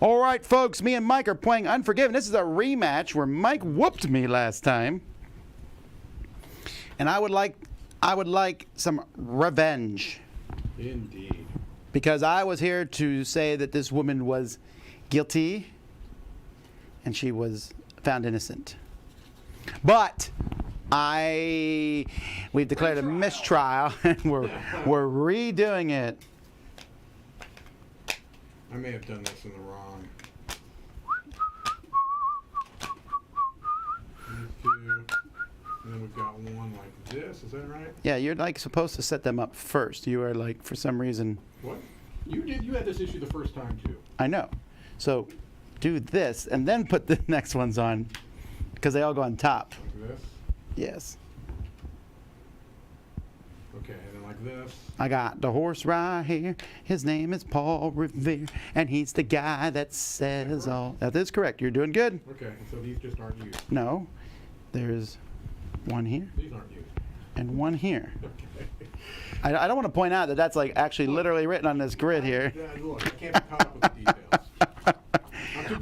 All right, folks, me and Mike are playing Unforgiven. This is a rematch where Mike whooped me last time. And I would like some revenge. Indeed. Because I was here to say that this woman was guilty and she was found innocent. But we've declared a mistrial and we're redoing it. I may have done this in the wrong. And then we've got one like this. Is that right? Yeah, you're like supposed to set them up first. You are like, for some reason. What? You did. You had this issue the first time too. I know. So do this and then put the next ones on because they all go on top. Like this? Yes. Okay, and then like this. I got the horse right here. His name is Paul Revere, and he's the guy that says all. That is correct. You're doing good. Okay, and so these just aren't used. No, there's one here. These aren't used. And one here. Okay. I don't want to point out that that's like actually literally written on this grid here. Yeah, look, I can't be caught up with the details.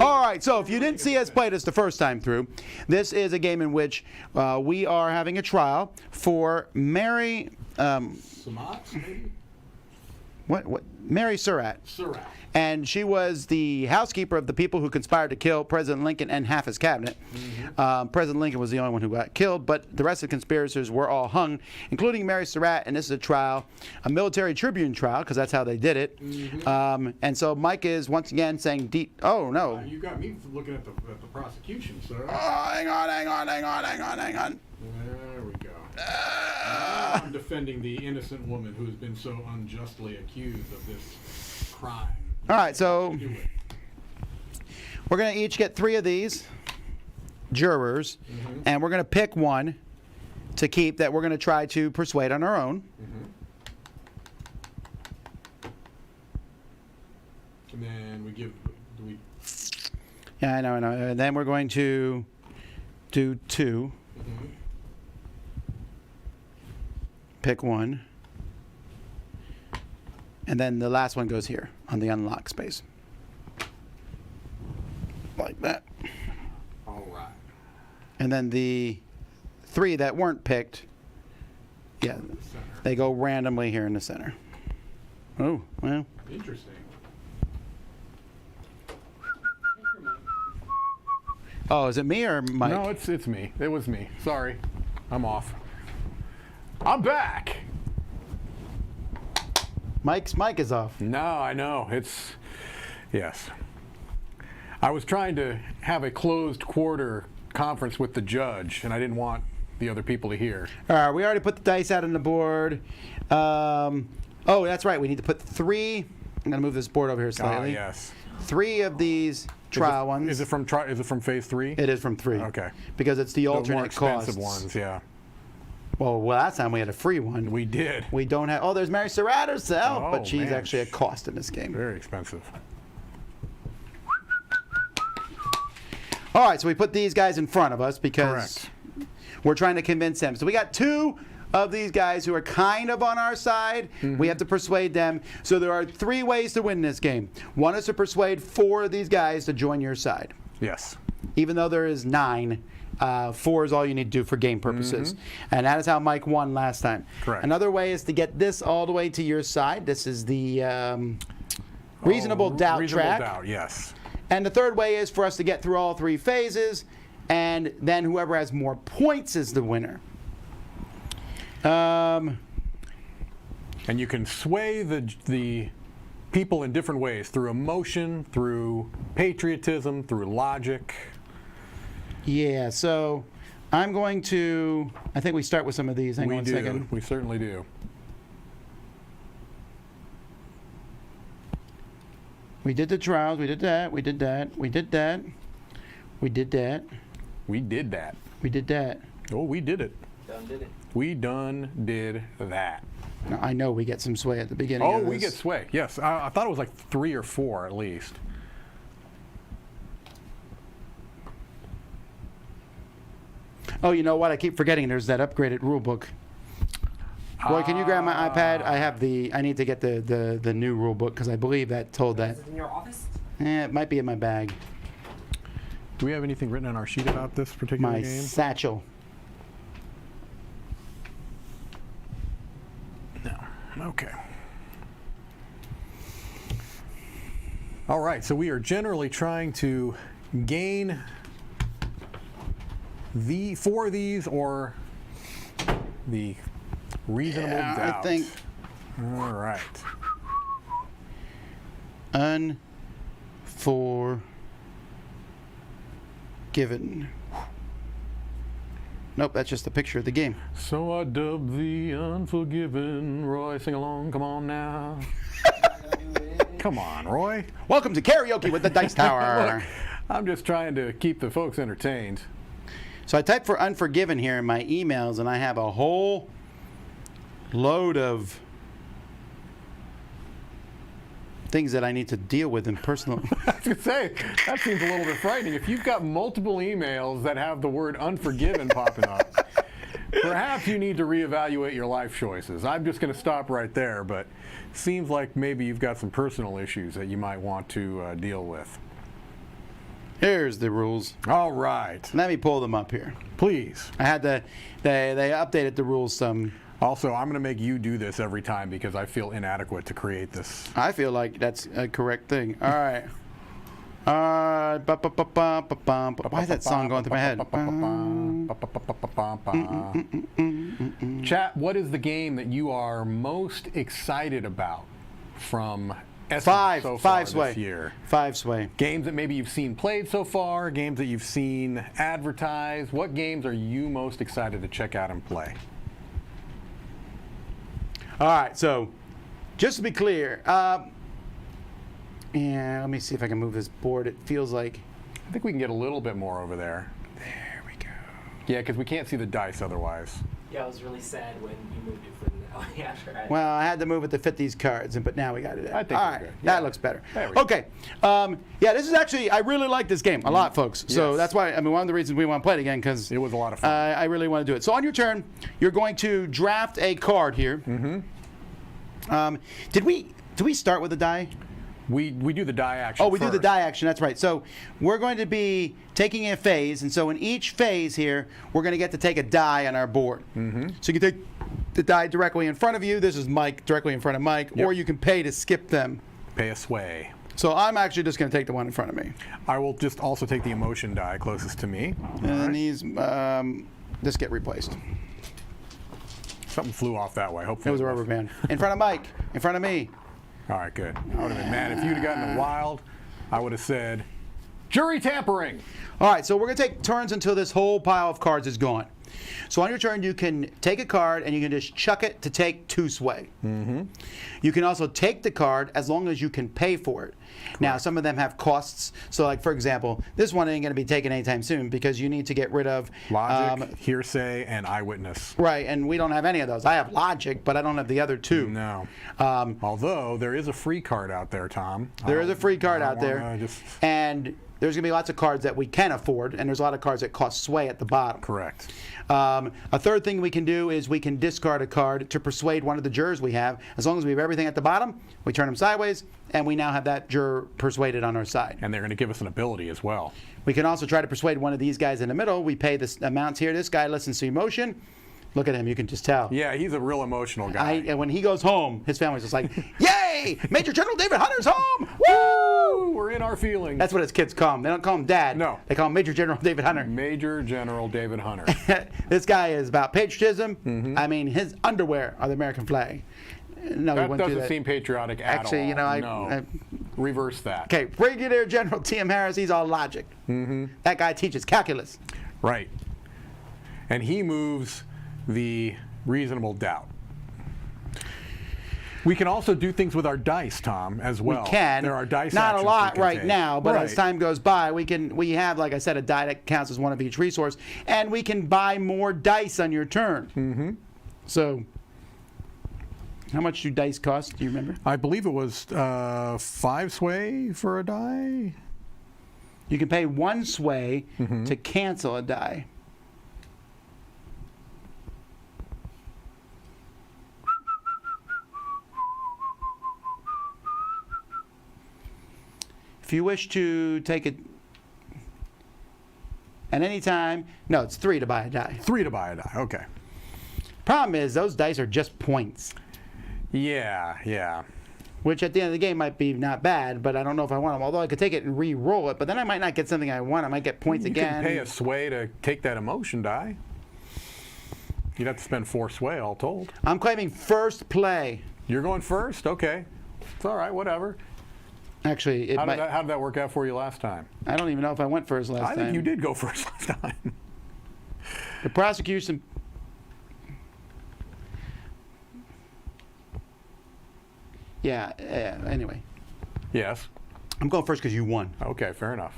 All right, so if you didn't see us play this the first time through, this is a game in which we are having a trial for Mary. Samat, maybe? What? Mary Surratt. Surratt. And she was the housekeeper of the people who conspired to kill President Lincoln and half his cabinet. Mm-hmm. President Lincoln was the only one who got killed, but the rest of the conspirators were all hung, including Mary Surratt. And this is a trial, a military tribune trial, because that's how they did it. Mm-hmm. And so Mike is once again saying, oh no. You got me looking at the prosecution, sir. Oh, hang on. There we go. Now I'm defending the innocent woman who's been so unjustly accused of this crime. All right, so we're going to each get 3 of these jurors, and we're going to pick one to keep that we're going to try to persuade on our own. And then we give, Yeah, I know. And then we're going to do 2. Pick one. And then the last one goes here on the unlock space. Like that. All right. And then the 3 that weren't picked, yeah, they go randomly here in the center. Oh, well. Interesting. Oh, is it me or Mike? No, it's me. It was me. Sorry. I'm off. I'm back. Mike's mic is off. No, I know. Yes. I was trying to have a closed quarter conference with the judge, and I didn't want the other people to hear. All right, we already put the dice out on the board. Oh, that's right. We need to put 3. I'm going to move this board over here slightly. Yes. 3 of these trial ones. Is it from phase 3? It is from 3. Okay. Because it's the alternate more expensive costs. ones, yeah. Well, last time we had a free one. We did. We don't have. Oh, there's Mary Surratt herself, Oh, but she's man. actually a cost in this game. Very expensive. All right, so we put these guys in front of us because Correct. we're trying to convince them. So we got 2 of these guys who are kind of on our side. We have to persuade them. So there are 3 ways to win this game. One is to persuade 4 of these guys to join your side. Yes. Even though there is 9. 4 is all you need to do for game purposes. And that is how Mike won last time. Correct. Another way is to get this all the way to your side. This is the reasonable doubt track. Reasonable doubt, yes. And the third way is for us to get through all 3 phases, and then whoever has more points is the winner. And you can sway the people in different ways, through emotion, through patriotism, through logic. Yeah, so I'm going to, I think we start with some of these. Hang on a second. We certainly do. We did the trials. We did that. We did that. We did that. We did that. We did that. We did that. Oh, we did it. Done did it. We done did that. Now, I know we get some sway at the beginning Oh, of this. we get sway. Yes, I thought it was like 3 or 4 at least. Oh, you know what? I keep forgetting there's that upgraded rule book. Boy, can you grab my iPad? I need to get the new rule book because I believe that told that. Is it in your office? It might be in my bag. Do we have anything written on our sheet about this particular My game? satchel. No. Okay. All right, so we are generally trying to gain four of these or the reasonable doubt. I think All right. Unforgiven. Nope, that's just a picture of the game. So I dubbed the Unforgiven. Roy, sing along. Come on now. Come on, Roy. Welcome to Karaoke with the Dice Tower. Look, I'm just trying to keep the folks entertained. So I typed for Unforgiven here in my emails, and I have a whole load of things that I need to deal with in personal. I was going to say, that seems a little bit frightening. If you've got multiple emails that have the word Unforgiven popping up, perhaps you need to reevaluate your life choices. I'm just going to stop right there, but seems like maybe you've got some personal issues that you might want to deal with. Here's the rules. All right. Let me pull them up here. Please. I had they updated the rules some. Also, I'm going to make you do this every time because I feel inadequate to create this. I feel like that's a correct thing. All right. Why is that song going through my head? Chat, what is the game that you are most excited about from Essence so far Five this sway. year? Five sway. Games that maybe you've seen played so far, games that you've seen advertised. What games are you most excited to check out and play? All right, so just to be clear, yeah, let me see if I can move this board. It feels like. I think we can get a little bit more over there. There we go. Yeah, because we can't see the dice otherwise. Yeah, I was really sad when you moved it from after I. Well, I had to move it to fit these cards, but now we got it. I think all we're right, good. that Yeah. looks better. There we go. Okay, yeah, this is actually I really like this game a lot, folks. So Yes. that's why one of the reasons we want to play it again because It was a lot of fun. I really want to do it. So on your turn, you're going to draft a card here. Did we start with a die? We do the die action Oh, we do the first. die action. That's right. So we're going to be taking a phase, and so in each phase here, we're going to get to take a die on our board. So you can take the die directly in front of you. This is Mike directly in front of Mike, Yep. or you can pay to skip them. Pay a sway. So I'm actually just going to take the one in front of me, I will just also take the emotion die closest to me. and then these just get replaced. Something flew off that way. Hopefully It was a rubber band in front of Mike, in front of me. All right, good. I would have been mad if you'd have gotten it wild. I would have said, jury tampering. All right, so we're going to take turns until this whole pile of cards is gone. So on your turn, you can take a card and you can just chuck it to take 2 sway. You can also take the card as long as you can pay for it. Now, some of them have costs. So, like, for example, this one ain't going to be taken anytime soon because you need to get rid of Logic, hearsay, and eyewitness. Right, and we don't have any of those. I have logic, but I don't have the other 2. No. Although, there is a free card out there, Tom. There is a free card I out there, wanna just- and there's going to be lots of cards that we can afford, and there's a lot of cards that cost sway at the bottom. Correct. A third thing we can do is we can discard a card to persuade one of the jurors we have. As long as we have everything at the bottom, we turn them sideways, and we now have that juror persuaded on our side. And they're going to give us an ability as well. We can also try to persuade one of these guys in the middle. We pay this amounts here. This guy listens to emotion. Look at him. You can just tell. Yeah, he's a real emotional guy. And when he goes home, his family's just like, "Yay! Major General David Hunter's home! Woo!" Woo! We're in our feelings. That's what his kids call him. They don't call him Dad. No. They call him Major General David Hunter. Major General David Hunter. This guy is about patriotism. I mean, his underwear are the American flag. No, he That wouldn't do doesn't that. seem patriotic at all. Actually, you know, no. Reverse that. Okay, Brigadier General T.M. Harris, he's all logic. That guy teaches calculus. Right. And he moves the reasonable doubt. We can also do things with our dice, Tom, as well. We can. There are dice Not a actions we lot can right take. now, but as Right. time goes by, we have, like I said, a die that counts as one of each resource, and we can buy more dice on your turn. So, how much do dice cost? Do you remember? I believe it was 5 sway for a die. You can pay 1 sway to cancel a die. If you wish to take it at any time, no, it's 3 to buy a die. 3 to buy a die. Okay. Problem is, those dice are just points, Yeah. which at the end of the game might be not bad, but I don't know if I want them. Although I could take it and re-roll it, but then I might not get something I want. I might get points You again. can pay a sway to take that emotion die. You'd have to spend 4 sway all told. I'm claiming first play. You're going first? Okay. It's all right, whatever. Actually, How did that work out for you last time? I don't even know if I went first last I time. think you did go first last time. The prosecution. Yeah, anyway. Yes. I'm going first because you won. Okay, fair enough.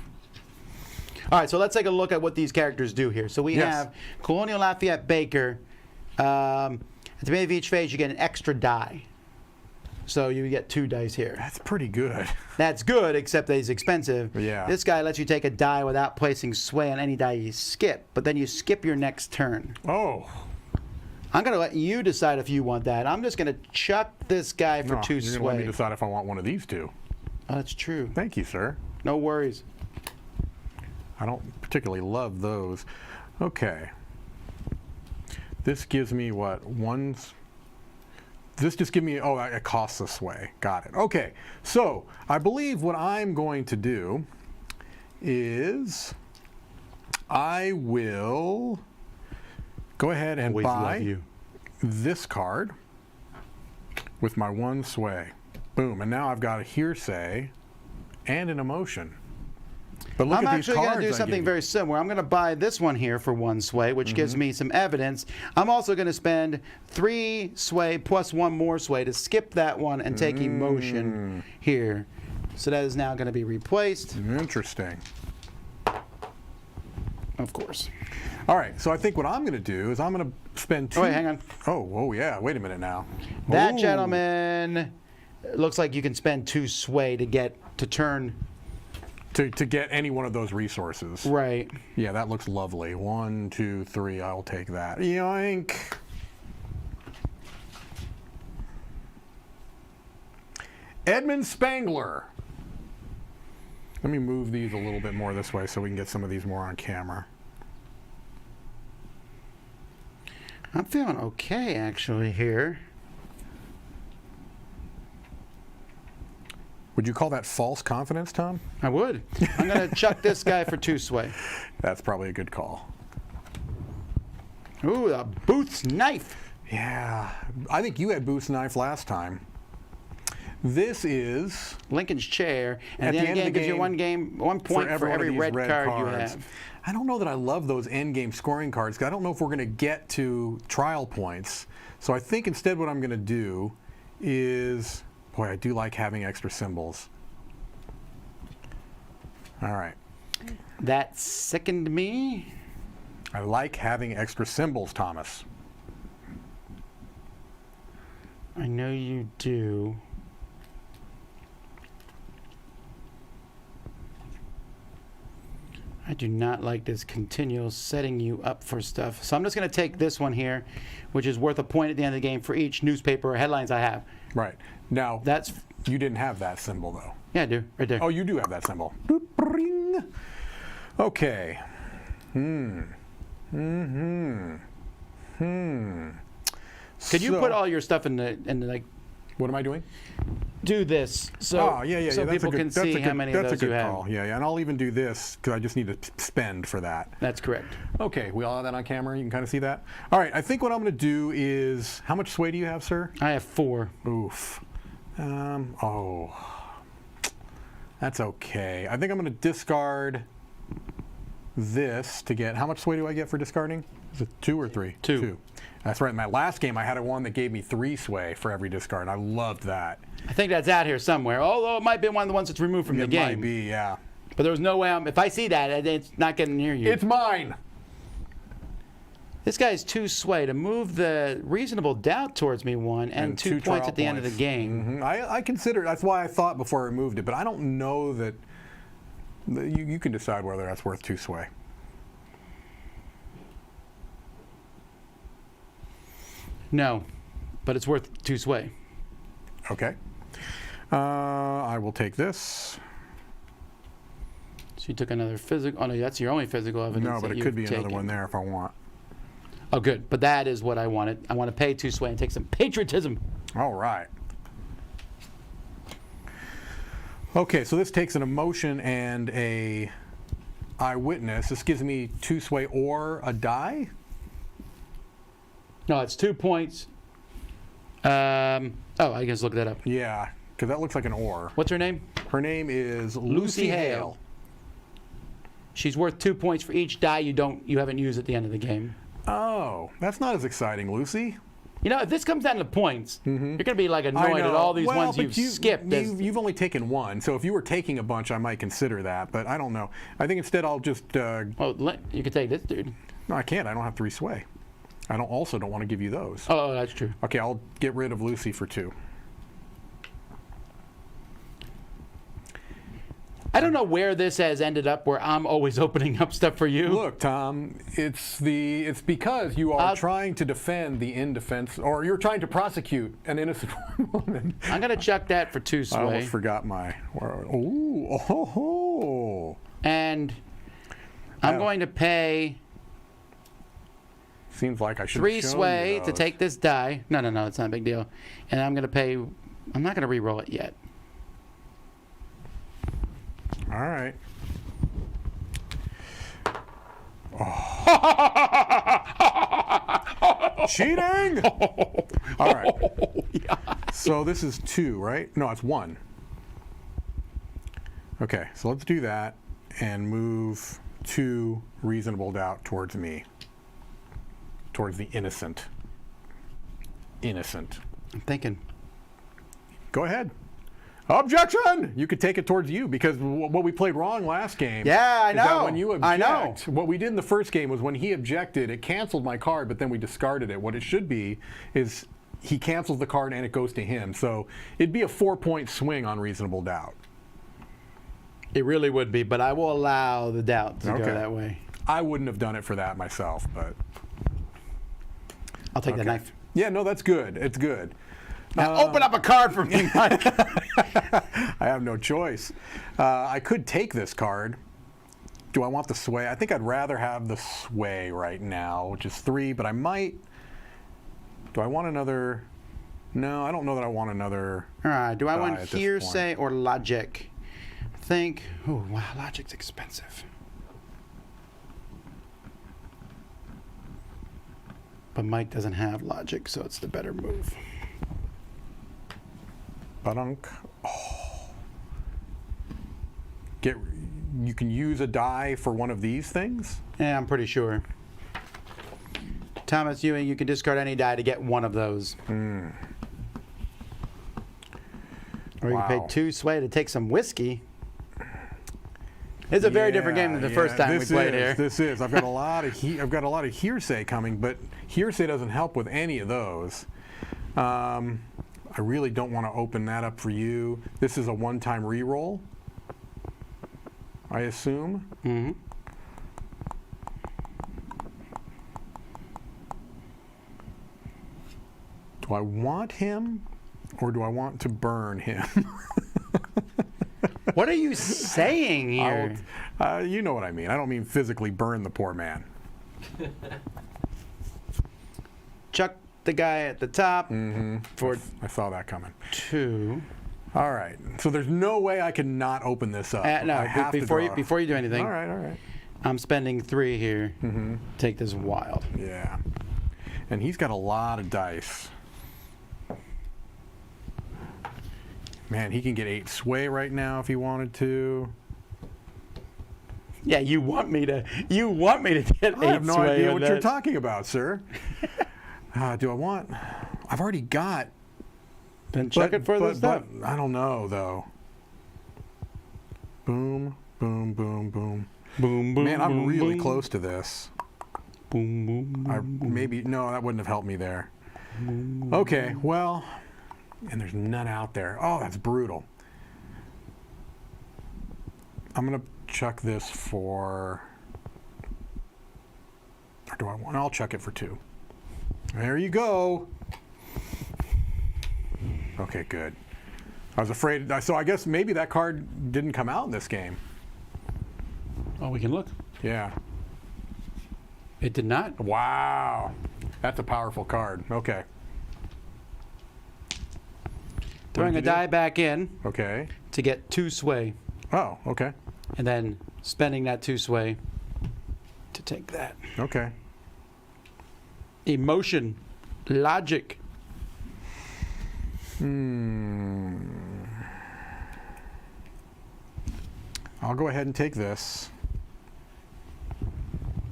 All right, so let's take a look at what these characters do here. So we Yes. have Colonial Lafayette Baker. At the beginning of each phase, you get an extra die. So you get 2 dice here. That's pretty good. That's good, except that he's expensive. Yeah. This guy lets you take a die without placing sway on any die you skip, but then you skip your next turn. Oh. I'm going to let you decide if you want that. I'm just going to chuck this guy for No, 2 you're going to let me sway. decide if I want one of these 2. Oh, that's true. Thank you, sir. No worries. I don't particularly love those. Okay. This gives me what? This just gives me, oh, it costs a sway. Got it. Okay. So I believe what I'm going to do is I will go ahead and Always love buy you. this card with my 1 sway. Boom. And now I've got a hearsay and an emotion. But look I'm at these actually going cards to do I something give you. very similar. I'm going to buy this one here for 1 sway, which gives me some evidence. I'm also going to spend 3 sway plus 1 more sway to skip that one and take emotion here. So that is now going to be replaced, Interesting. of course. All right, so I think what I'm going to do is I'm going to spend 2. Oh, wait, hang on. Oh, yeah. Wait a minute now. That Ooh. gentleman looks like you can spend 2 sway to turn. To get any one of those resources. Right. Yeah, that looks lovely. 1, 2, 3. I'll take that. Yoink. Edmund Spangler. Let me move these a little bit more this way so we can get some of these more on camera. I'm feeling okay, actually, here. Would you call that false confidence, Tom? I would. I'm going to chuck this guy for 2 sway. That's probably a good call. Ooh, a Booth's knife. Yeah, I think you had Booth's knife last time. This is Lincoln's chair, and at the end of the game gives you 1 point for one of every these red card you cards. have. I don't know that I love those end game scoring cards because I don't know if we're going to get to trial points. So I think instead what I'm going to do is, boy, I do like having extra symbols. All right. That sickened me. I like having extra symbols, Thomas. I know you do. I do not like this continual setting you up for stuff. So I'm just going to take this one here, which is worth a point at the end of the game for each newspaper or headlines I have. Right. Now, That's, you didn't have that symbol, though. yeah, I do, right there. Oh, you do have that symbol. Boop, ring. Okay. Could you put all your stuff in the like, What am I doing? do this so, Oh, yeah. so That's people a good, can that's a see good, how many of that's those a you good have. call. Yeah, and I'll even do this because I just need to spend for that. That's correct. Okay, we all have that on camera. You can kind of see that. All right, I think what I'm going to do is, how much sway do you have, sir? I have 4. Oof. Oh, that's okay. I think I'm going to discard this to get, how much sway do I get for discarding? Is it 2 or 3? 2. That's right. In my last game, I had one that gave me 3 sway for every discard. I loved that. I think that's out here somewhere. Although it might be one of the ones that's removed from the It game. might be, yeah. But there was no way if I see that, it's not getting near you. It's mine. This guy's 2 sway to move the reasonable doubt towards me 1 and 2 points trial at the end of the points. game. I consider, that's why I thought before I removed it, but I don't know that, you can decide whether that's worth 2 sway. No, but it's worth 2 sway. Okay. I will take this. So you took another physical. Oh no, that's your only physical evidence. No, but that it you've could be another taken. one there if I want. Oh, good. But that is what I wanted. I want to pay 2 sway and take some patriotism. All right. Okay, so this takes an emotion and a eyewitness. This gives me 2 sway or a die. No, it's 2 points. I guess look that up. Yeah, because that looks like an or. What's her name? Her name is Lucy Hale. She's worth 2 points for each die you haven't used at the end of the game. Oh, that's not as exciting, Lucy. You know, if this comes down to points, you're going to be like I annoyed at know. all these Well, ones but you've skipped. You've only taken 1, so if you were taking a bunch, I might consider that. But I don't know. I think instead I'll just. Well, you could take this dude. No, I can't. I don't have 3 sway. I don't want to give you those. Oh, that's true. Okay, I'll get rid of Lucy for 2. I don't know where this has ended up, where I'm always opening up stuff for you. Look, Tom, it's because you are trying to defend the indefense, or you're trying to prosecute an innocent woman. I'm going to chuck that for 2 sway. I almost forgot my. Oh. And I'm going to pay Seems like I should. 3 sway to take this die. No, it's not a big deal. And I'm going to pay. I'm not going to re-roll it yet. All right. Cheating! All right. So this is 2, right? No, it's 1. Okay, so let's do that and move 2 reasonable doubt towards me. Towards the innocent. Innocent. I'm thinking. Go ahead. Objection! You could take it towards you because what we played wrong last game. Yeah, I is that know. when you object, I know. what we did in the first game was when he objected, it canceled my card, but then we discarded it. What it should be is he cancels the card and it goes to him. So it'd be a 4-point swing on reasonable doubt. It really would be, but I will allow the doubt to Okay. go that way. I wouldn't have done it for that myself, but I'll take that okay. knife. Yeah, no, that's good. It's good. Now open up a card for me, Mike. I have no choice. I could take this card. Do I want the sway? I think I'd rather have the sway right now, which is 3, but I might. Do I want another? No, I don't know that I want another. All right, do I die want at this hearsay or logic? I think, oh, wow, logic's expensive. But Mike doesn't have logic, so it's the better move. Badunk. Oh. You can use a die for one of these things? Yeah, I'm pretty sure. Thomas Ewing, you can discard any die to get one of those. Or you can pay 2 sway to take some whiskey. It's a very different game than the first time we played here. This is. I've got a lot of hearsay coming, but hearsay doesn't help with any of those. I really don't want to open that up for you. This is a one-time re-roll, I assume. Mm-hmm. Do I want him, or do I want to burn him? What are you saying here? You know what I mean. I don't mean physically burn the poor man. Chuck the guy at the top for I saw that coming. 2. All right. So there's no way I can not open this up. I No, have to before draw. you do anything, All right. I'm spending 3 here. Take this wild. Yeah. And he's got a lot of dice. Man, he can get 8 sway right now if he wanted to. Yeah, you want me to get 8 I have no sway idea on what that. you're talking about, sir. Do I want? I've already got. Then check it for the stuff. I don't know though. Boom, boom, boom, boom. Boom, boom, Man, I'm boom, really boom. close to this. Boom, boom, boom. Maybe no, that wouldn't have helped me there. Okay, well, and there's none out there. Oh, that's brutal. I'm gonna chuck this for. Or do I want? I'll chuck it for 2. There you go. Okay, good. I was afraid. So I guess maybe that card didn't come out in this game. Oh, we can look. Yeah. It did not. Wow. That's a powerful card. Okay. Throwing a did you do? die back in Okay. to get 2 sway, Oh, okay. and then spending that 2 sway to take that. Okay. Emotion, logic. I'll go ahead and take this.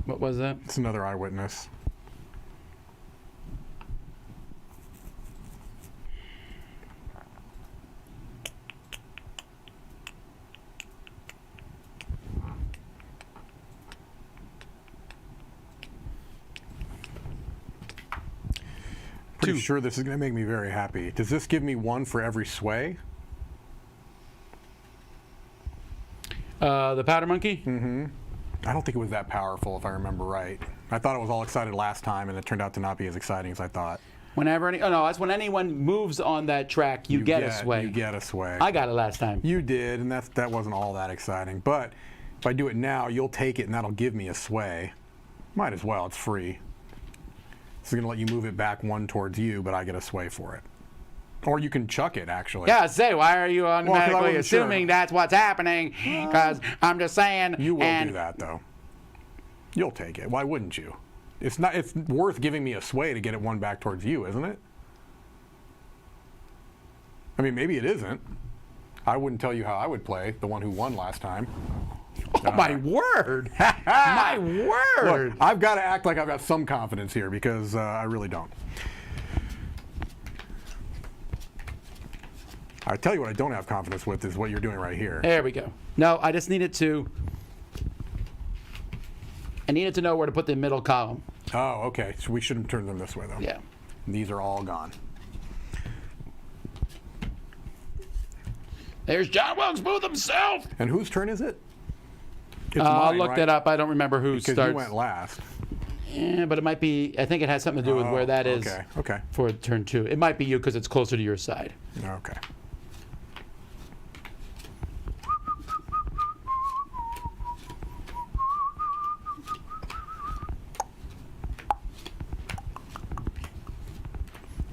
What was that? It's another eyewitness. Pretty 2. sure this is going to make me very happy. Does this give me 1 for every sway? The powder monkey? I don't think it was that powerful, if I remember right. I thought it was all excited last time, and it turned out to not be as exciting as I thought. Whenever any, oh no, that's when anyone moves on that track, you get a sway. You get a sway. I got it last time. You did, and that wasn't all that exciting. But if I do it now, you'll take it, and that'll give me a sway. Might as well. It's free. This is going to let you move it back 1 towards you, but I get a sway for it. Or you can chuck it, actually. Yeah, say, why are you automatically wasn't sure. assuming that's what's happening? Because I'm just saying. You will and do that, though. You'll take it. Why wouldn't you? It's not. It's worth giving me a sway to get it 1 back towards you, isn't it? I mean, maybe it isn't. I wouldn't tell you how I would play, the one who won last time. Oh, my word! My word! Look, I've got to act like I've got some confidence here because I really don't. I tell you what I don't have confidence with is what you're doing right here. There we go. No, I just needed to. I needed to know where to put the middle column. Oh, okay. So we shouldn't turn them this way, though. Yeah. These are all gone. There's John Wilkes Booth himself. And whose turn is it? It's I'll mine, look right? that up. I don't remember who Because starts. you went last. Yeah, but it might be. I think it has something to do with where that is Okay. for turn 2. It might be you because it's closer to your side. Okay.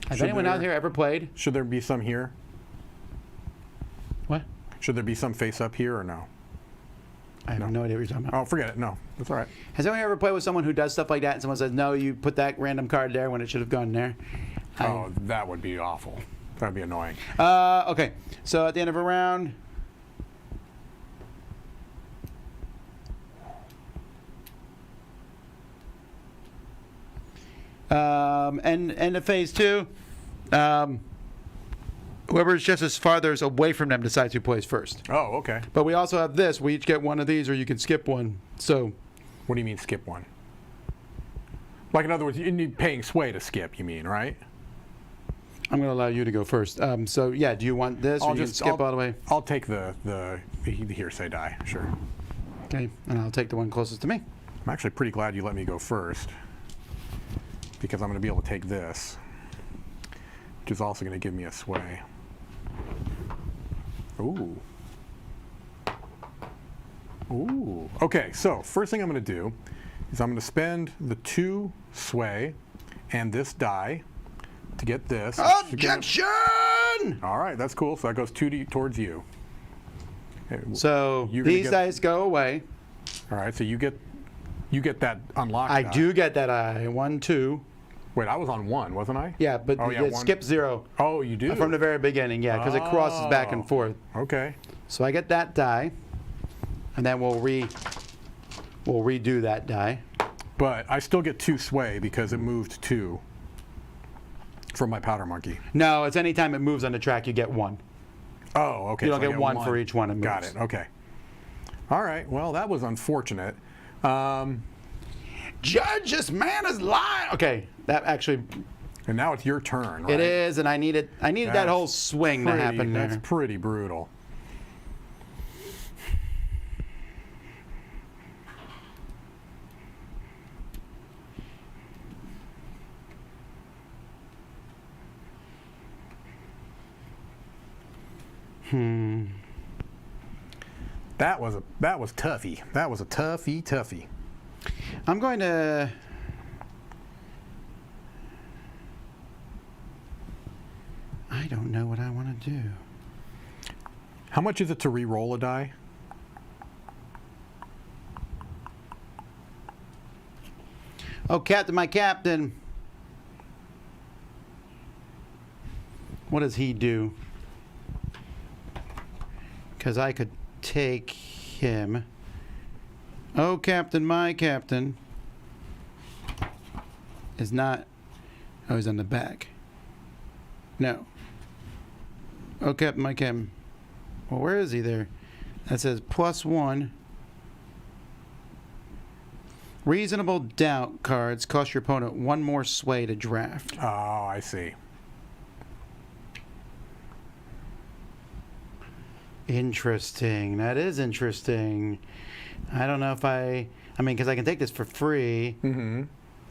Has Should anyone there- out here ever played? Should there be some here? What? Should there be some face up here or no? I have no idea what you're talking about. Oh, forget it. No, that's all right. Has anyone ever played with someone who does stuff like that and someone says, no, you put that random card there when it should have gone there? Oh, that would be awful. That would be annoying. Okay, so at the end of a round. End of phase 2. Whoever's just as farthest away from them decides who plays first. Oh, okay. But we also have this. We each get one of these, or you can skip one. So, What do you mean skip one? Like, in other words, you need paying sway to skip, you mean, right? I'm going to allow you to go first. So, yeah, do you want this, or you can skip all the way? I'll take the hearsay die, sure. Okay, and I'll take the one closest to me. I'm actually pretty glad you let me go first because I'm going to be able to take this, which is also going to give me a sway. Ooh. Ooh. Okay, so first thing I'm going to do is I'm going to spend the 2 sway and this die to get this. Objection! All right, that's cool. So that goes 2 towards you. Okay, So you're gonna these get- dice go away. All right, so you get that unlocked. I die. do get that eye. 1, 2. Wait, I was on 1, wasn't I? Yeah, but Oh, yeah, it 1. skips 0 Oh, you do. from the very beginning. Yeah, because it crosses back and forth. Okay. So I get that die, and then we'll redo that die. But I still get 2 sway because it moved 2 from my powder monkey. No, it's anytime it moves on the track, you get 1. Oh, okay. You don't so I get one for each one it Got moves. it. Okay. All right. Well, that was unfortunate. Judge, this man is lying. Okay, that actually And now it's your turn, right? it is, and I needed that That's whole swing to happen there. That's pretty brutal. That was toughy. That was a toughie. I'm going to. I don't know what I want to do. How much is it to re-roll a die? Oh, Captain, my captain. What does he do? Because I could take him. Oh, Captain, my captain. Is not. Oh, he's on the back. No. Oh, Captain, my captain. Well, where is he there? That says +1. Reasonable doubt cards cost your opponent 1 more sway to draft. Oh, I see. Interesting. That is interesting. I don't know if I mean, because I can take this for free. Mm-hmm.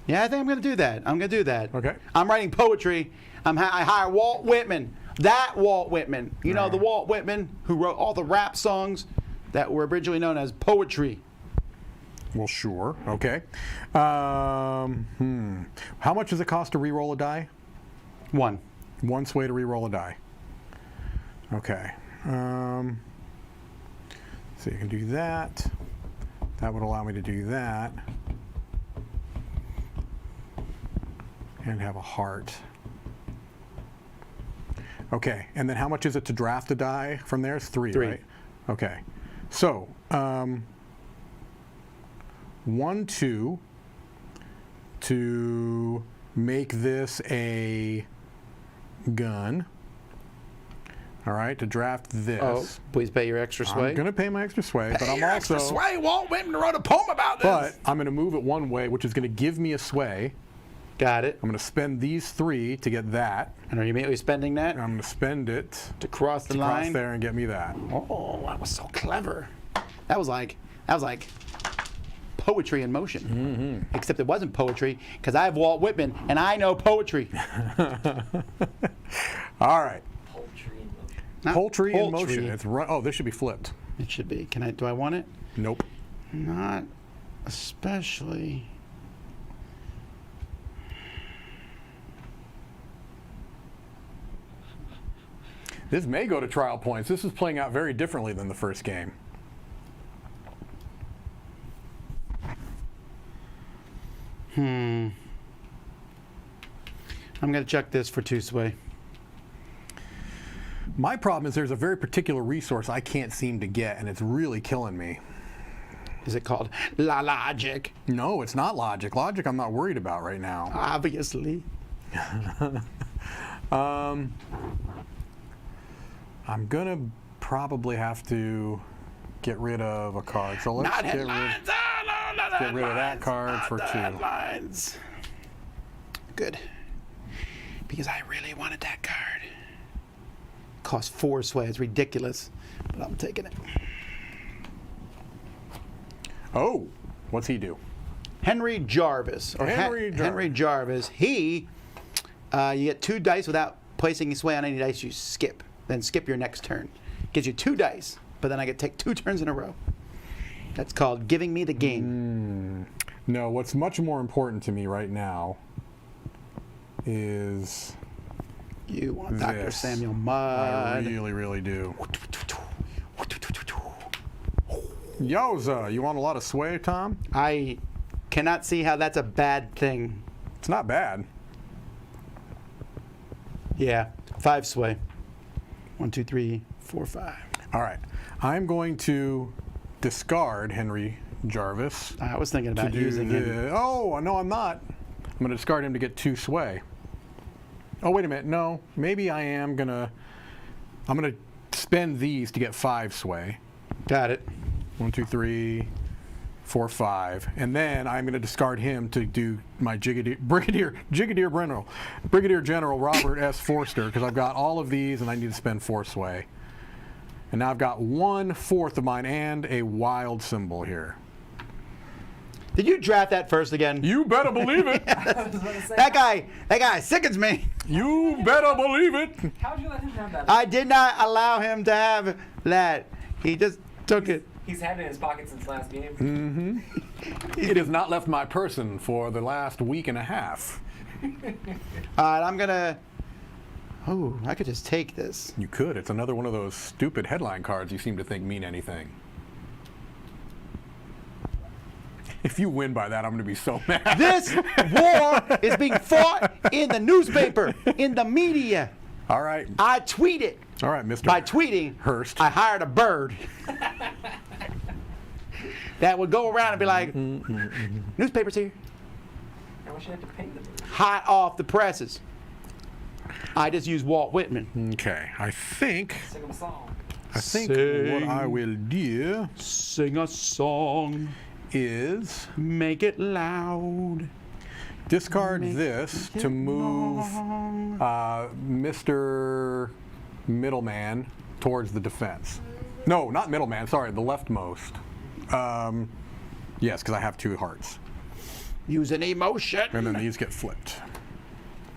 Yeah, I think I'm going to do that. I'm going to do that. Okay. I'm writing poetry. I hire Walt Whitman. That Walt Whitman. You know, the Walt Whitman who wrote all the rap songs that were originally known as poetry. Well, sure. Okay. How much does it cost to re-roll a die? 1. 1 sway to re-roll a die. Okay. So you can do that. That would allow me to do that. And have a heart. Okay. And then how much is it to draft a die from there? It's 3, 3. right? Okay. So, 1, 2 to make this a gun. All right, to draft this. Oh, please pay your extra sway. I'm going to pay my extra sway, but Pay I'm your also. extra sway. Walt Whitman wrote a poem about this. But I'm going to move it one way, which is going to give me a sway. Got it. I'm going to spend these 3 to get that. And are you immediately spending that? I'm going to spend it To cross the to line? cross there and get me that. Oh, that was so clever. That was like poetry in motion. Mm-hmm. Except it wasn't poetry because I have Walt Whitman and I know poetry. All right. Poultry in motion. Not Poultry in poultry. motion. It's oh, this should be flipped. It should be. Do I want it? Nope. Not especially. This may go to trial points. This is playing out very differently than the first game. I'm going to check this for 2 sway. My problem is there's a very particular resource I can't seem to get, and it's really killing me. Is it called logic? No, it's not logic. Logic I'm not worried about right now. Obviously. I'm going to probably have to get rid of a card. So let's Not get headlines. get rid of that card for 2. Headlines. Good. Because I really wanted that card. Cost 4 sway. It's ridiculous, but I'm taking it. Oh, what's he do? Henry Jarvis. Henry Jarvis. He, you get 2 dice without placing a sway on any dice you skip. Then skip your next turn. Gives you 2 dice, but then I get to take 2 turns in a row. That's called giving me the game. No, what's much more important to me right now is You want Dr. this. Samuel I Mudd. really, really do. Yowza, you want a lot of sway, Tom? I cannot see how that's a bad thing. It's not bad. Yeah, 5 sway. 1, 2, 3, 4, 5. All right. I'm going to discard Henry Jarvis. I was thinking to about do using him. the, Oh, no, I'm not. I'm going to discard him to get 2 sway. Oh, wait a minute. No, maybe I am going to... I'm going to spend these to get 5 sway. Got it. 1, 2, 3, 4, 5. And then I'm going to discard him to do my Brigadier General Robert S. Forster, because I've got all of these and I need to spend 4 sway. And now I've got 1/4 of mine and a wild symbol here. Did you draft that first again? You better believe it. That guy sickens me. You better believe it. How'd you let him have that? I did not allow him to have that. He just took it. He's had it in his pocket since last game. Mm-hmm. It has not left my person for the last week and a half. All right, I'm gonna. Oh, I could just take this. You could. It's another one of those stupid headline cards you seem to think mean anything. If you win by that, I'm going to be so mad. This war is being fought in the newspaper, in the media. All right. I tweet it. All right, Mr. By tweeting, Hurst. I hired a bird that would go around and be like, newspaper's here. I wish I had to pay them. Hot off the presses. I just use Walt Whitman. Okay. I think Sing them a song. what I will do Sing a song. is Make it loud. discard this to move Mr. Middleman towards the defense. No, not middleman. Sorry, the leftmost. Yes, because I have 2 hearts. Use an emotion. And then these get flipped.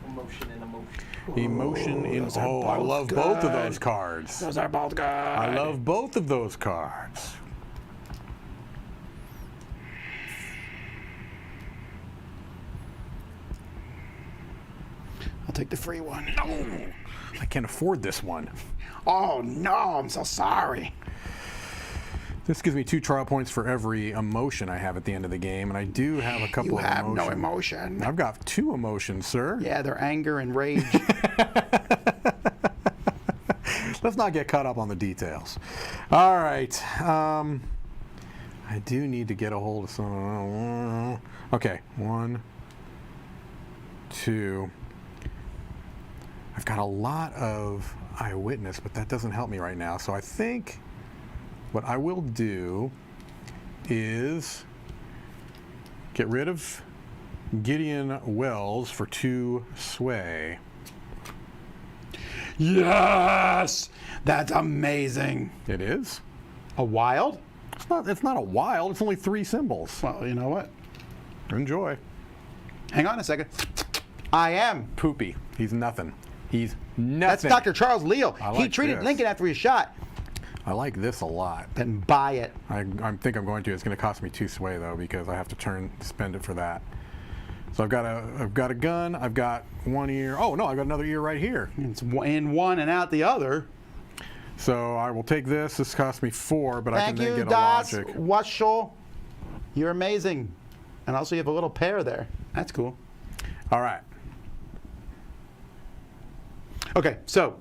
Emotion and emotion. Emotion in. those are Oh, I both love both of good. those cards. Those are both good. I love both of those cards. I'll take the free one. I can't afford this one. Oh no, I'm so sorry. This gives me 2 trial points for every emotion I have at the end of the game, and I do have a couple You of have emotions. no emotion. I've got 2 emotions, sir. Yeah, they're anger and rage. Let's not get caught up on the details. All right. I do need to get a hold of some. Okay, 1, 2. I've got a lot of eyewitness, but that doesn't help me right now. So I think what I will do is get rid of Gideon Wells for 2 sway. Yes! That's amazing. It is? A wild? It's not a wild. It's only 3 symbols. Well, you know what? Enjoy. Hang on a second. I am. Poopy. He's nothing. He's nothing. That's Dr. Charles Leal. I He like treated this. Lincoln after he was shot. I like this a lot. Then buy it. I think I'm going to. It's going to cost me 2 sway though because I have to spend it for that. So I've got a gun. I've got 1 ear. Oh no, I've got another ear right here. It's in one and out the other. So I will take this. This cost me 4, but I Thank can then you, get Das a logic. Waschel. You're amazing. And also you have a little pair there. That's cool. All right. Okay, so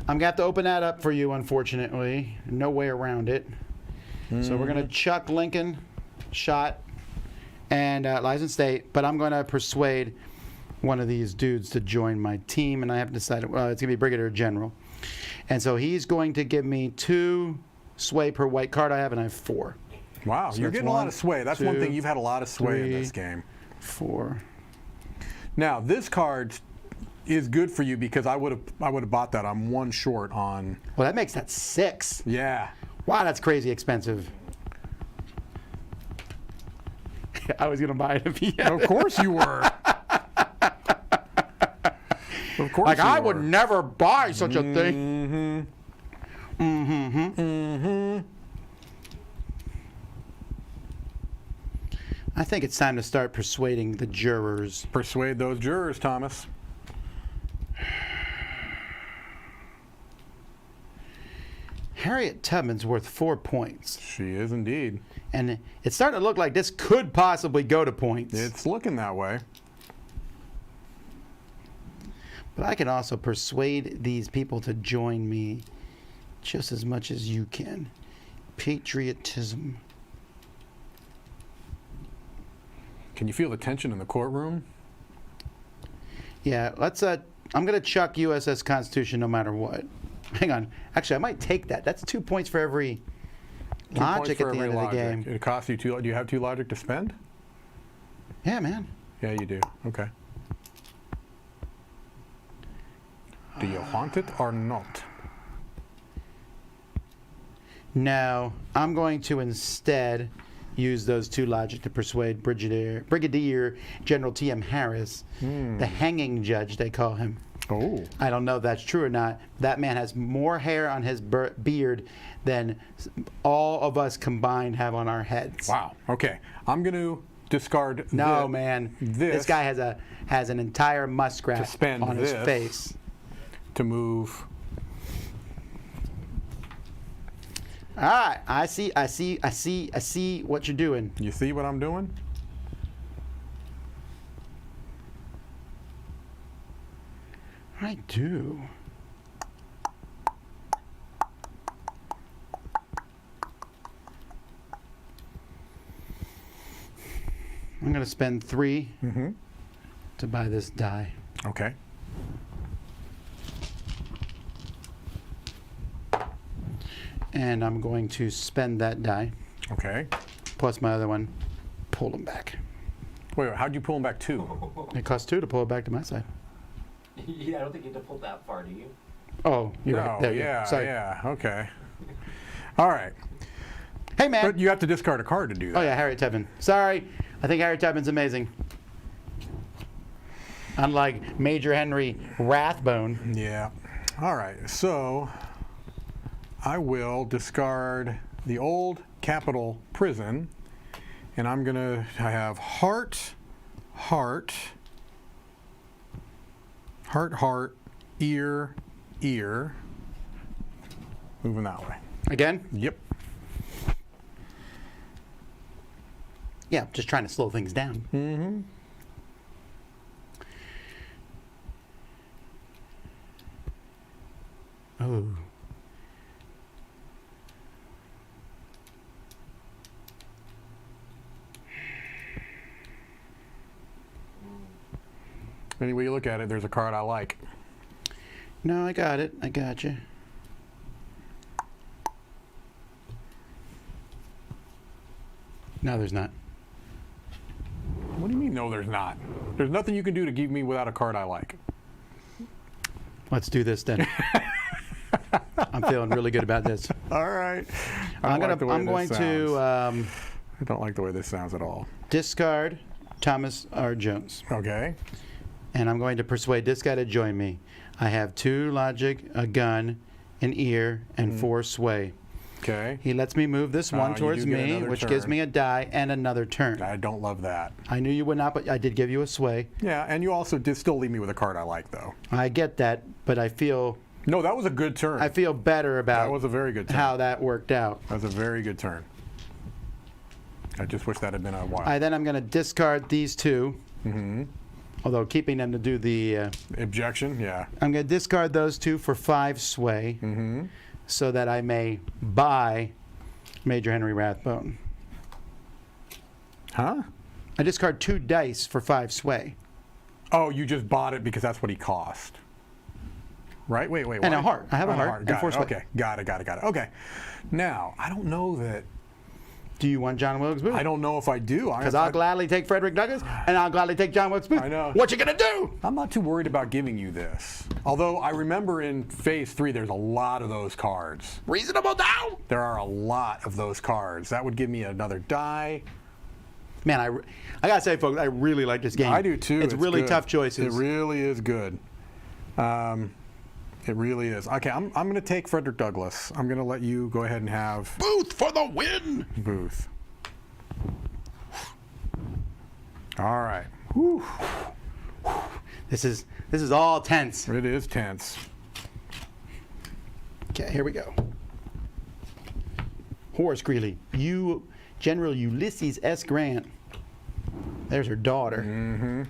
I'm going to have to open that up for you, unfortunately. No way around it. So we're going to chuck Lincoln, shot, and Lizen State, but I'm going to persuade one of these dudes to join my team, and I haven't decided. It's going to be Brigadier General. And so he's going to give me 2 sway per white card I have, and I have 4. Wow, So you're that's getting a lot 1, of sway. That's one 2, thing. You've had a lot of sway in 3, this game. 4. Now this card is good for you because I would have bought that. I'm 1 short on. Well, that makes that 6. Yeah. Wow, that's crazy expensive. I was going to buy it if he had Of course you were. Of course. Like, you I were. would never buy such a thing. I think it's time to start persuading the jurors. Persuade those jurors, Thomas. Harriet Tubman's worth 4 points. She is indeed. And it's starting to look like this could possibly go to points. It's looking that way. But I can also persuade these people to join me just as much as you can. Patriotism. Can you feel the tension in the courtroom? Yeah, let's I'm going to chuck USS Constitution no matter what. Hang on. Actually, I might take that. That's 2 points for every 2 logic points for at the every end of the logic. game. It costs you 2. Do you have 2 logic to spend? Yeah, man. Yeah, you do. Okay. Do you want it or not? No, I'm going to instead use those 2 logic to persuade Brigadier General T.M. Harris, the hanging judge, they call him. Oh. I don't know if that's true or not. That man has more hair on his beard than all of us combined have on our heads. Wow. Okay. I'm going to discard No, man. This guy has an entire muskrat on his face. To move. All right. I see what you're doing. You see what I'm doing? I do. I'm going to spend 3 to buy this die. Okay. And I'm going to spend that die, Okay. plus my other one, pull them back. Wait, how'd you pull him back 2? It costs 2 to pull it back to my side. Yeah, I don't think you have to pull that far, do you? Oh, you're right. There you go. yeah, Sorry. yeah. Okay. All right. Hey, man. But you have to discard a card to do that. Oh, yeah, Harriet Tubman. Sorry. I think Harriet Tubman's amazing. Unlike Major Henry Rathbone. Yeah. All right. So I will discard the old Capitol Prison, and I'm going to have heart, heart, heart, heart, ear, ear. Moving that way. Again? Yep. Yeah, just trying to slow things down. Mm-hmm. Oh. Any way you look at it, there's a card I like. No, I got it. I got you. No, there's not. What do you mean, no, there's not? There's nothing you can do to give me without a card I like. Let's do this then. I'm feeling really good about this. All right. I'm going to I don't like the way this sounds at all. discard Thomas R. Jones, Okay. and I'm going to persuade this guy to join me. I have 2 logic, a gun, an ear, and 4 sway. Okay. He lets me move this one you towards do get me, another which gives turn. me a die and another turn. I don't love that. I knew you would not, but I did give you a sway. Yeah, and you also did still leave me with a card I like, though. I get that, but I feel No, that was a good turn. better about That was a very good turn. how that worked out. That was a very good turn. I just wish that had been a while. Then I'm going to discard these 2. Although keeping them to do the, Objection? Yeah. I'm going to discard those 2 for 5 sway, so that I may buy Major Henry Rathbone. Huh? I discard 2 dice for 5 sway. Oh, you just bought it because that's what he cost. Right? Wait. And why? a heart. I have a And heart and Got 4 it. sway. Okay. Got it. Okay. Now, I don't know that. Do you want John Wilkes Booth? I don't know if I do. Because I'll gladly take Frederick Douglass, and I'll gladly take John Wilkes Booth. I know. What you gonna do? I'm not too worried about giving you this. Although I remember in Phase 3, there's a lot of those cards. Reasonable doubt. There are a lot of those cards. That would give me another die. Man, I gotta say, folks, I really like this game. I do too. It's really good. tough choices. It really is good. It really is. Okay, I'm going to take Frederick Douglass. I'm going to let you go ahead and have Booth for the win. Booth. All right. Whew. This is all tense. It is tense. Okay, here we go. Horace Greeley, General Ulysses S. Grant. There's her daughter.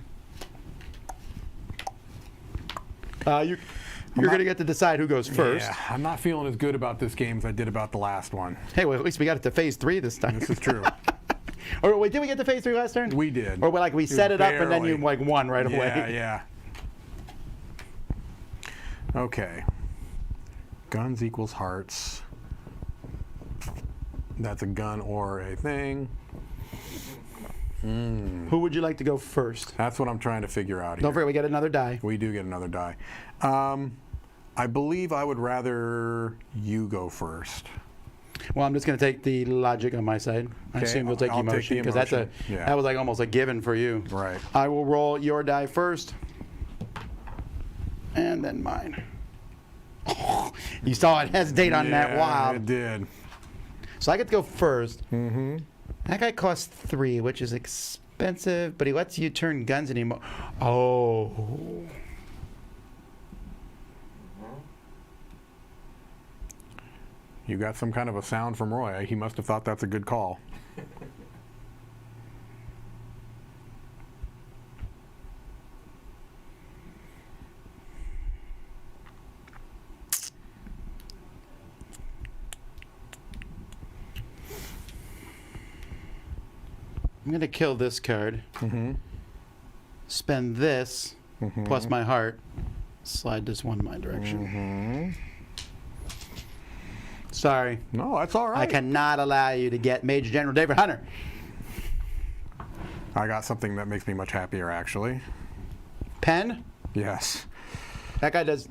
You're going to get to decide who goes first. Yeah, I'm not feeling as good about this game as I did about the last one. Hey, well, at least we got it to phase 3 this time. This is true. Or wait, did we get to phase 3 last turn? We did. Or we set it up and then you Barely. won right away. Yeah. Okay. Guns equals hearts. That's a gun or a thing. Who would you like to go first? That's what I'm trying to figure out here. Don't forget, we get another die. We do get another die. I believe I would rather you go first. Well, I'm just going to take the logic on my side. I Okay, assume you'll take I'll take emotion the because emotion. Yeah. that was like almost a given for you. Right. I will roll your die first. And then mine. Oh, you saw it hesitate on that. Wow. It did. So I get to go first. Mm-hmm. That guy costs 3, which is expensive, but he lets you turn guns anymore. Oh. You got some kind of a sound from Roy. He must have thought that's a good call. I'm going to kill this card. Spend this, plus my heart. Slide this one my direction. Sorry. No, that's all right. I cannot allow you to get Major General David Hunter. I got something that makes me much happier, actually. Penn? Yes. That guy does.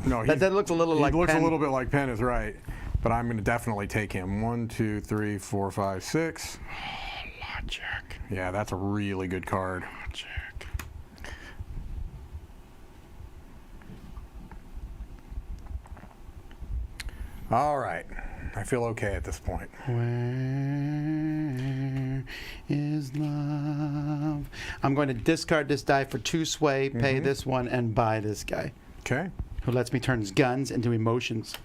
No, that looks a little like He looks Penn. a little bit like Penn is right, but I'm going to definitely take him. 1, 2, 3, 4, 5, 6. Logic. Yeah, that's a really good card. Logic. All right. I feel okay at this point. Where is love? I'm going to discard this die for 2 sway, pay this one, and buy this guy, Okay. who lets me turn his guns into emotions.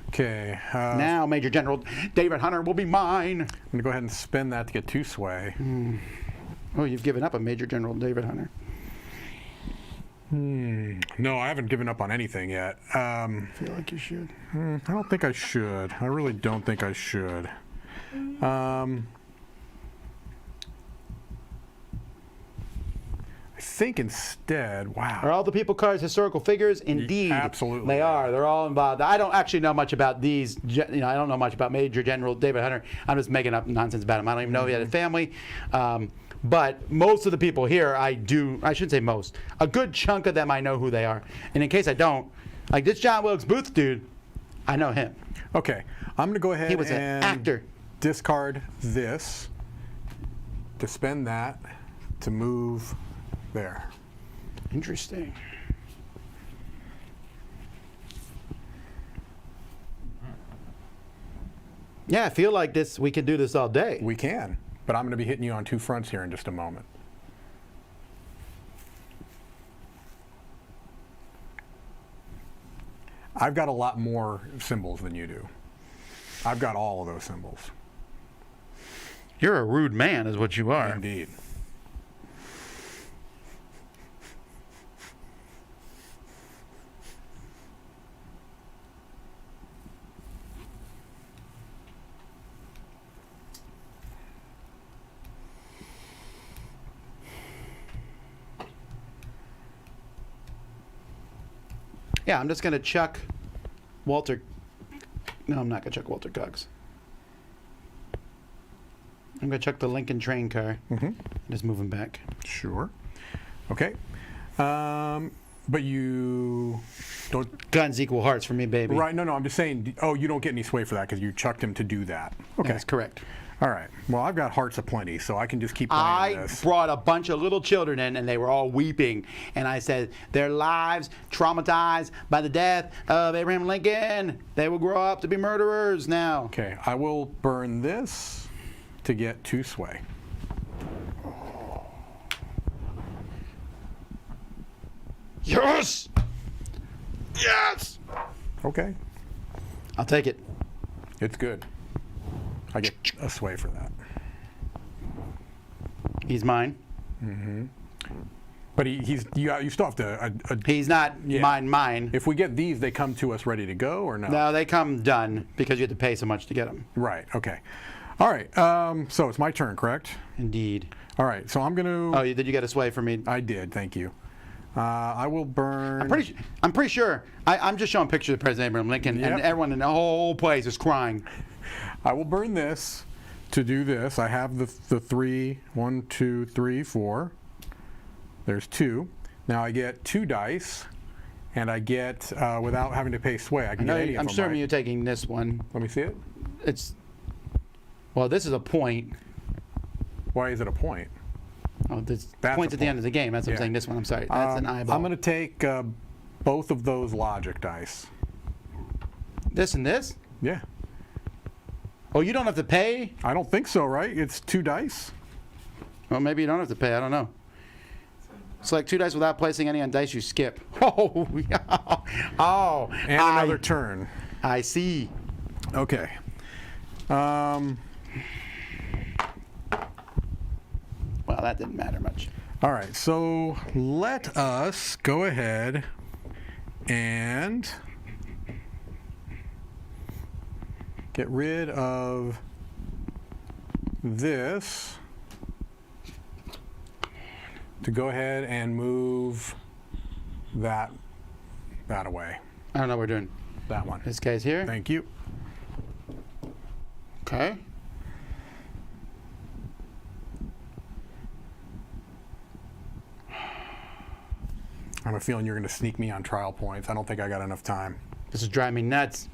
Okay. Now, Major General David Hunter will be mine. I'm going to go ahead and spend that to get 2 sway. Oh, you've given up on Major General David Hunter. No, I haven't given up on anything yet. I feel like you should. I don't think I should. I really don't think I should. I think instead, wow. Are all the people cards historical figures? Indeed. Absolutely. They are. They're all involved. I don't actually know much about these. I don't know much about Major General David Hunter. I'm just making up nonsense about him. I don't even know if he had a family. But most of the people here, I shouldn't say most. A good chunk of them, I know who they are. And in case I don't, like this John Wilkes Booth dude, I know him. Okay. I'm going to go ahead He was an and actor. discard this to spend that to move there. Interesting. Yeah, I feel like this. We can do this all day. We can, but I'm going to be hitting you on 2 fronts here in just a moment. I've got a lot more symbols than you do. I've got all of those symbols. You're a rude man, is what you are. Indeed. Yeah, I'm just going to chuck Walter. No, I'm not going to chuck Walter Cox. I'm going to chuck the Lincoln train car. Just move him back. Sure. Okay. But you don't. Guns equal hearts for me, baby. Right. No, I'm just saying. Oh, you don't get any sway for that because you chucked him to do that. Okay. That's correct. All right. Well, I've got hearts aplenty, so I can just keep playing I this. brought a bunch of little children in, and they were all weeping. And I said, their lives traumatized by the death of Abraham Lincoln. They will grow up to be murderers now. Okay. I will burn this to get 2 sway. Yes! Yes! Okay. I'll take it. It's good. I get a sway for that. He's mine. But you still have to. He's not Yeah. mine. If we get these, they come to us ready to go, or no? No, they come done because you have to pay so much to get them. Right. Okay. All right. So it's my turn, correct? Indeed. All right. So I'm going to. Oh, did you get a sway for me? I did. Thank you. I will burn. I'm pretty sure. I'm just showing pictures of President Abraham Lincoln, and Yep. everyone in the whole place is crying. I will burn this to do this. I have the 3, 1, 2, 3, 4. There's 2. Now I get 2 dice, and I get without having to pay sway. I can get any of I'm them, assuming right? you're taking this one. Let me see it. Well, this is a point. Why is it a point? Oh, there's That's points a at the end point. of the game. That's what I'm Yeah. saying. This one, I'm sorry. That's an eyeball. I'm going to take both of those logic dice. This and this? Yeah. Oh, you don't have to pay? I don't think so, right? It's 2 dice. Well, maybe you don't have to pay. I don't know. Select 2 dice without placing any on dice you skip. Oh, oh. And another turn. I see. Okay. Well, that didn't matter much. All right, so let us go ahead and get rid of this to go ahead and move that away. I don't know what we're doing. That one. This guy's here. Thank you. Okay. I have a feeling you're going to sneak me on trial points. I don't think I got enough time. This is driving me nuts.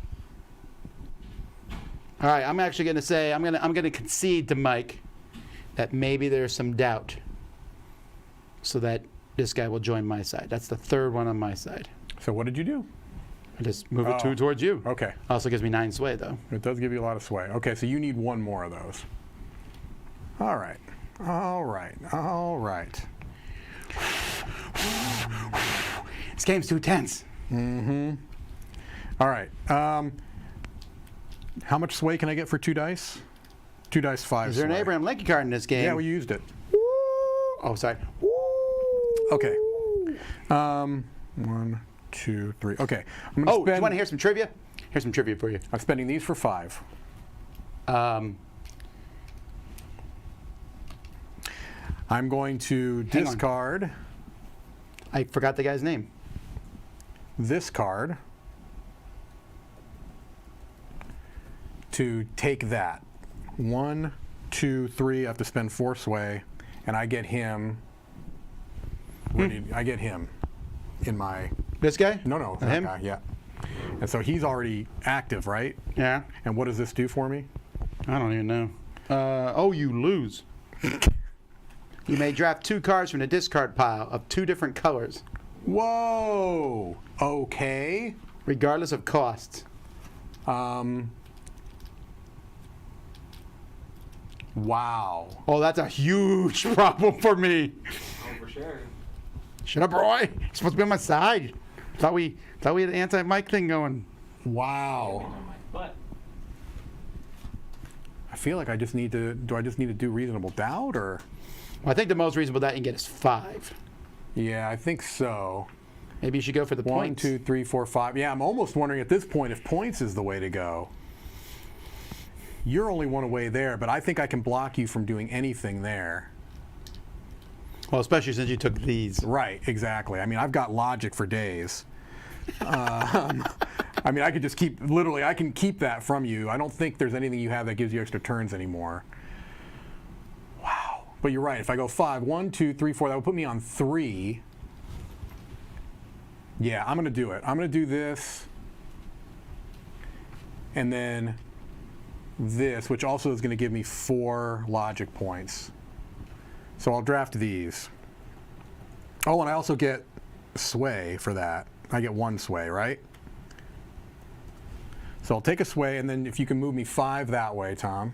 All right, I'm actually going to say I'm going to concede to Mike that maybe there's some doubt, so that this guy will join my side. That's the 3rd one on my side. So what did you do? I just move it Oh. 2 towards you. Okay. Also gives me 9 sway though. It does give you a lot of sway. Okay, so you need 1 more of those. All right. All right. All right. This game's too tense. All right. How much sway can I get for 2 dice? 2 dice, 5 Is there an sway. Abraham Lincoln card in this game? Yeah, we used it. Oh, sorry. Okay. 1, 2, 3. Okay. I'm gonna Oh, do you spend, want to hear some trivia? Here's some trivia for you. I'm spending these for 5. I'm going to Hang on. discard I forgot the guy's name. this card to take that. 1, 2, 3. I have to spend 4 sway, and I get him. I get him in my. This guy? No, that him? guy. Yeah. And so he's already active, right? Yeah. And what does this do for me? I don't even know. Oh, you lose. You may draft 2 cards from the discard pile of 2 different colors, Whoa. Okay. regardless of cost. Wow. Oh, that's a huge problem for me. Oh, for sure. Shut up, Roy. You're supposed to be on my side. Thought we had an anti-Mike thing going. Wow. On my butt. I feel like I just need to. Do I just need to do reasonable doubt, or? Well, I think the most reasonable that you can get is 5. Yeah, I think so. Maybe you should go for the 1, points. 2, 3, 4, 5. Yeah, I'm almost wondering at this point if points is the way to go. You're only 1 away there, but I think I can block you from doing anything there. Well, especially since you took these. Right, exactly. I mean, I've got logic for days. I mean, I could just keep, literally, I can keep that from you. I don't think there's anything you have that gives you extra turns anymore. Wow. But you're right. If I go 5, 1, 2, 3, 4, that would put me on 3. Yeah, I'm going to do it. I'm going to do this. And then this, which also is going to give me 4 logic points. So I'll draft these. Oh, and I also get sway for that. I get 1 sway, right? So I'll take a sway, and then if you can move me 5 that way, Tom.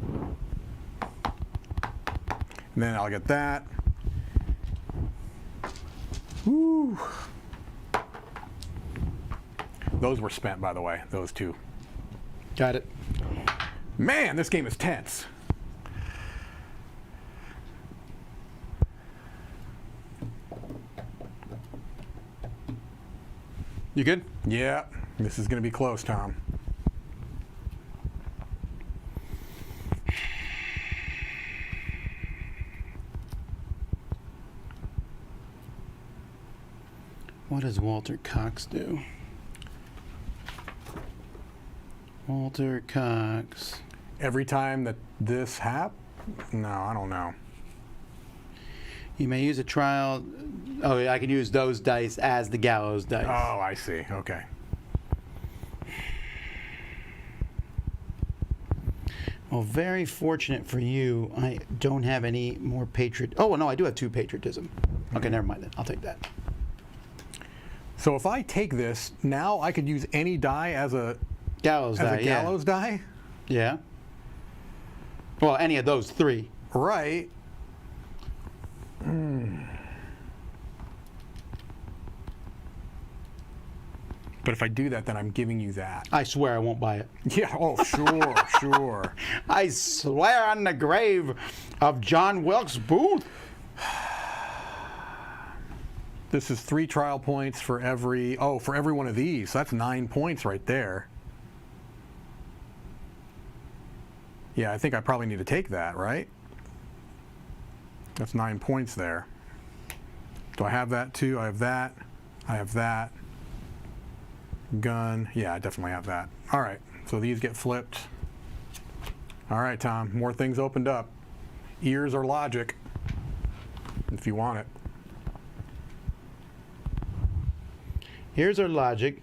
And then I'll get that. Woo. Those were spent, by the way, those 2. Got it. Man, this game is tense. You good? Yeah, this is going to be close, Tom. What does Walter Cox do? Walter Cox. Every time that this happens? No, I don't know. You may use a trial. Oh, yeah, I can use those dice as the gallows dice. Oh, I see. Okay. Well, very fortunate for you, I don't have any more patriot. Oh, no, I do have 2 patriotism. Okay, never mind then. I'll take that. So if I take this, now I could use any die as a Gallows die, yeah. gallows die? Yeah. Well, any of those 3. Right. But if I do that, then I'm giving you that. I swear I won't buy it. Yeah, oh, sure, sure. I swear on the grave of John Wilkes Booth. This is 3 trial points for every one of these. So that's 9 points right there. Yeah, I think I probably need to take that, right? That's 9 points there. Do I have that too? I have that. I have that. Gun. Yeah, I definitely have that. All right, so these get flipped. All right, Tom, more things opened up. Ears are logic, if you want it. Here's our logic.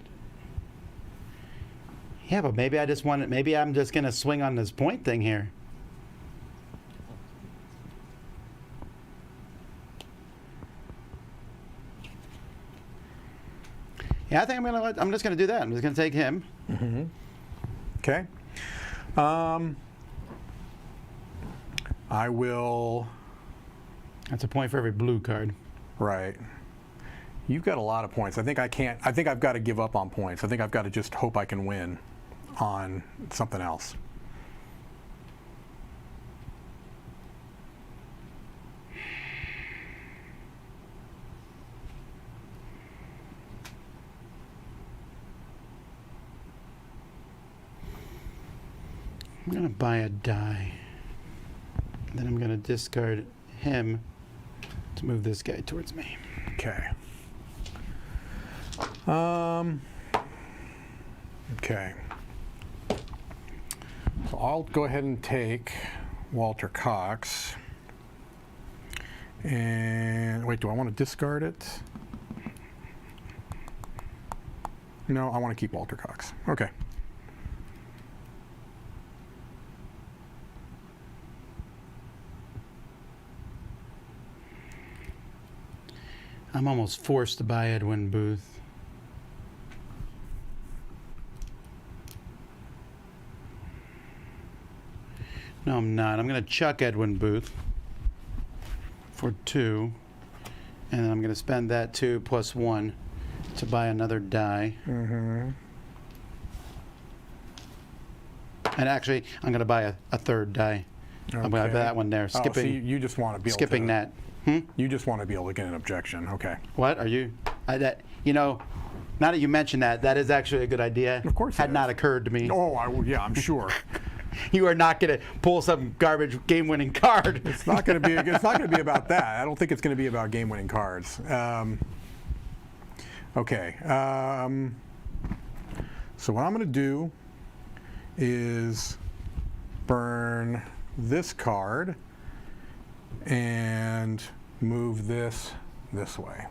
Yeah, but maybe I just want it. Maybe I'm just going to swing on this point thing here. Yeah, I think I'm just going to do that. I'm just going to take him. Mm-hmm. Okay. I will. That's a point for every blue card. Right. You've got a lot of points. I think I can't. I think I've got to give up on points. I think I've got to just hope I can win on something else. I'm going to buy a die. Then I'm going to discard him to move this guy towards me. Okay. Okay. So I'll go ahead and take Walter Cox. And wait, do I want to discard it? No, I want to keep Walter Cox. Okay. I'm almost forced to buy Edwin Booth. No, I'm not. I'm going to chuck Edwin Booth for 2. And then I'm going to spend that 2 plus 1 to buy another die. Mm-hmm. And actually, I'm going to buy a third die. I'm going to buy that one there. Oh, so you just want to be skipping able to, that. Hmm? You just want to be able to get an objection. Okay. What are you? Now that you mention that, that is actually a good idea. Of course it had is. not occurred to me. Oh, yeah, I'm sure. You are not going to pull some garbage game-winning card. It's not going to be. It's not going to be about that. I don't think it's going to be about game-winning cards. Okay. So what I'm going to do is burn this card and move this way.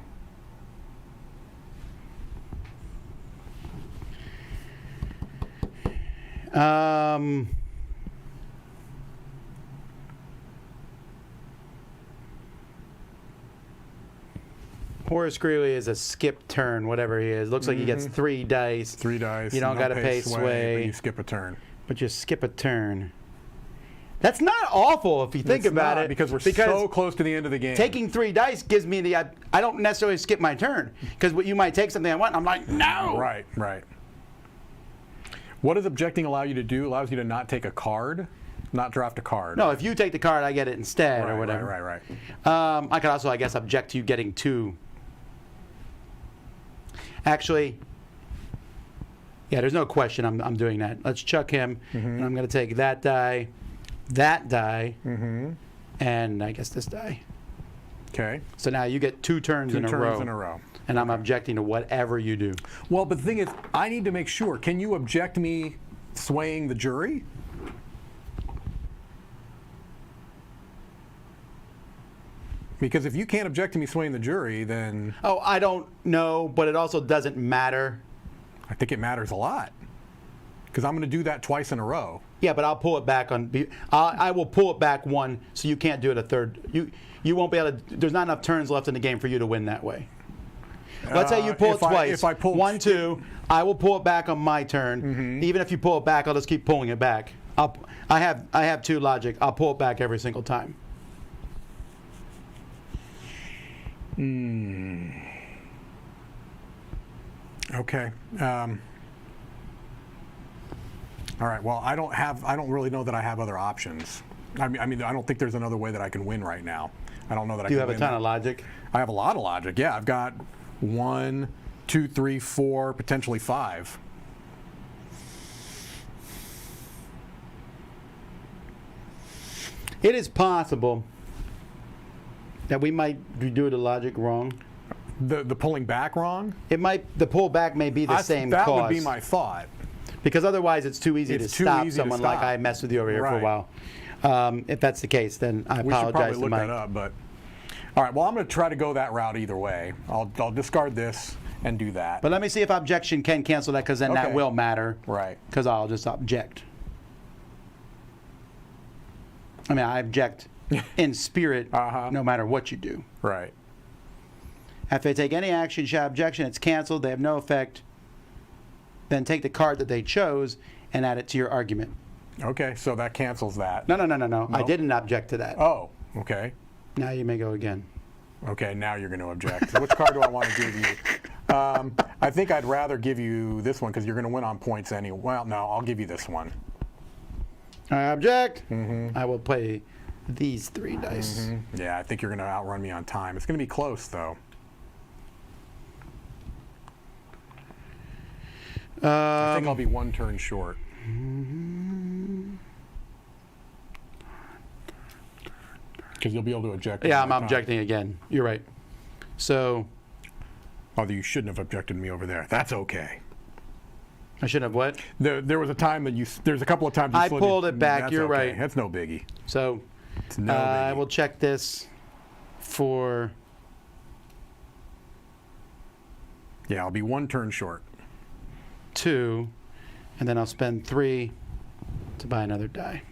Horace Greeley is a skip turn, whatever he is. Looks like he gets 3 dice. 3 dice. You don't got to pay But sway. you skip a turn. But you skip a turn. That's not awful if you think It's about not, it. because we're so close to the end of the game. Taking 3 dice gives me I don't necessarily skip my turn. Because you might take something I want, and I'm like, no! Right, right. What does objecting allow you to do? It allows you to not take a card, not draft a card. No, if you take the card, I get it instead, or whatever. Right. I could also, I guess, object to you getting 2. Actually, yeah, there's no question I'm doing that. Let's chuck him, and I'm going to take that die, and I guess this die. Okay. So now you get 2 turns in a row. 2 turns in a row. And I'm objecting to whatever you do. Well, but the thing is, I need to make sure. Can you object me swaying the jury? Because if you can't object to me swaying the jury, then Oh, I don't know, but it also doesn't matter. I think it matters a lot. Because I'm going to do that twice in a row. Yeah, but I'll pull it back on. I will pull it back one, so you can't do it a third. You won't be able to. There's not enough turns left in the game for you to win that way. Let's say you pull it twice. If I pull 1, 2, I will pull it back on my turn. Even if you pull it back, I'll just keep pulling it back. I have 2 logic. I'll pull it back every single time. Okay. All right. Well, I don't really know that I have other options. I mean, I don't think there's another way that I can win right now. I don't know that I can Do you have win a ton of logic? I have a lot of logic. Yeah, I've got 1, 2, 3, 4, potentially 5. It is possible that we might be doing the logic wrong. The pulling back wrong? The pull back may be the same that cause. would be my thought. Because otherwise it's too easy It's to too stop easy to someone stop. like I messed with you over here for a Right. while. If that's the case, then I We should apologize probably to look Mike. that up, but all right. Well, I'm going to try to go that route either way. I'll discard this and do that. But let me see if objection can cancel that, because then that Okay. will matter. Right. Because I'll just object. I mean, I object in spirit, no matter what you do. Right. After they take any action, shall objection, it's canceled. They have no effect. Then take the card that they chose and add it to your argument. Okay. So that cancels that. No. I No? didn't object to that. Oh. Okay. Now you may go again. Okay. Now you're going to object. So which card do I want to give you? I think I'd rather give you this one because you're going to win on points anyway. Well, no, I'll give you this one. I object. I will play these 3 dice. Yeah, I think you're going to outrun me on time. It's going to be close, though. I think I'll be 1 turn short. Because you'll be able to object. Yeah, one I'm more time. objecting again. You're right. So Although you shouldn't have objected to me over there. That's okay. I should have what? There was a time that there's a couple of times you I slid pulled it back. That's You're okay. right. That's no biggie. So It's no I biggie. will check this for. Yeah, I'll be 1 turn short. 2, and then I'll spend 3 to buy another die.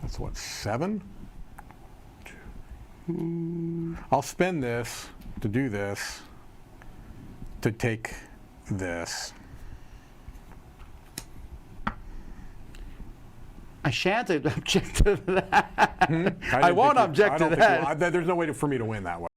That's what, 7? I'll spend this to do this, to take this. I shan't object to that. I didn't won't think object to don't think that. there's no way for me to win that way.